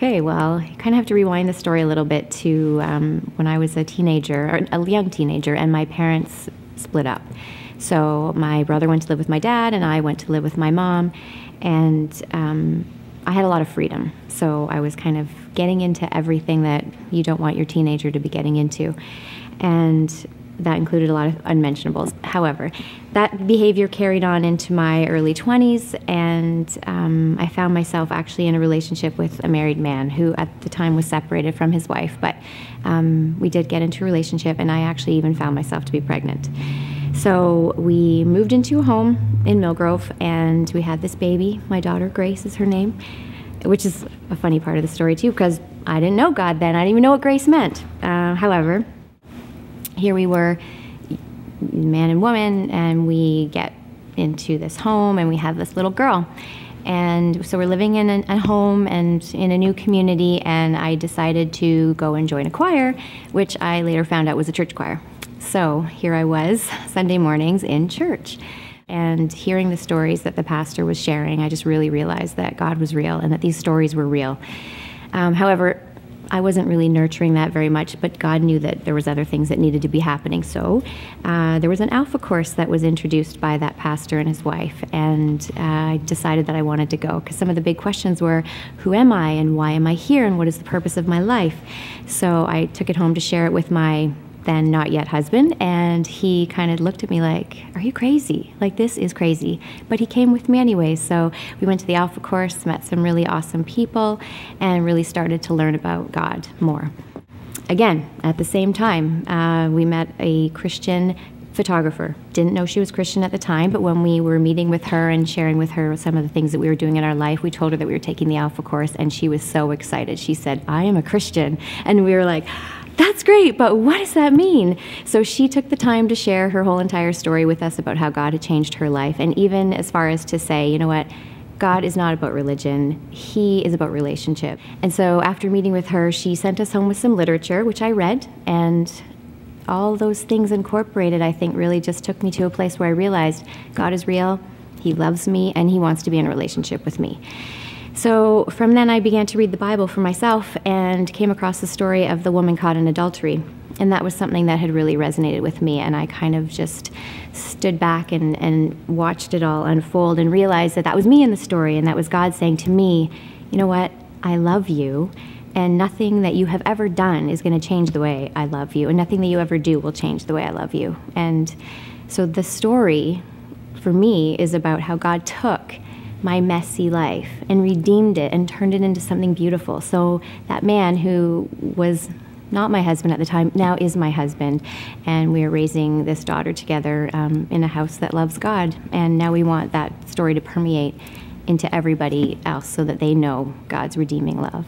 Okay, well, you kind of have to rewind the story a little bit to when I was a teenager, or a young teenager, and my parents split up. So my brother went to live with my dad, and I went to live with my mom, and I had a lot of freedom. So I was kind of getting into everything that you don't want your teenager to be getting into. And that included a lot of unmentionables. However, that behavior carried on into my early 20s, and I found myself actually in a relationship with a married man who at the time was separated from his wife, but we did get into a relationship, and I actually even found myself to be pregnant. So we moved into a home in Millgrove, and we had this baby. My daughter, Grace, is her name, which is a funny part of the story too, because I didn't know God then. I didn't even know what grace meant. However, here we were, man and woman, and we get into this home, and we have this little girl. And so we're living in a home and in a new community, and I decided to go and join a choir, which I later found out was a church choir. So here I was, Sunday mornings in church. And hearing the stories that the pastor was sharing, I just really realized that God was real and that these stories were real. However, I wasn't really nurturing that very much, but God knew that there was other things that needed to be happening. So there was an Alpha course that was introduced by that pastor and his wife, and I decided that I wanted to go because some of the big questions were, who am I and why am I here and what is the purpose of my life? So I took it home to share it with my then not yet husband, and he kind of looked at me like, are you crazy? Like, this is crazy. But he came with me anyway. So we went to the Alpha course, met some really awesome people, and really started to learn about God more. Again, at the same time, we met a Christian photographer. Didn't know she was Christian at the time, but when we were meeting with her and sharing with her some of the things that we were doing in our life, we told her that we were taking the Alpha course, and she was so excited. She said, I am a Christian. And we were like, that's great, but what does that mean? So she took the time to share her whole entire story with us about how God had changed her life, and even as far as to say, you know what, God is not about religion, He is about relationship. And so after meeting with her, she sent us home with some literature, which I read, and all those things incorporated, I think, really just took me to a place where I realized God is real, He loves me, and He wants to be in a relationship with me. So from then I began to read the Bible for myself and came across the story of the woman caught in adultery. And that was something that had really resonated with me, and I kind of just stood back and watched it all unfold and realized that that was me in the story, and that was God saying to me, you know what, I love you, and nothing that you have ever done is going to change the way I love you, and nothing that you ever do will change the way I love you. And so the story for me is about how God took my messy life and redeemed it and turned it into something beautiful. So that man who was not my husband at the time now is my husband, and we are raising this daughter together in a house that loves God, and now we want that story to permeate into everybody else so that they know God's redeeming love.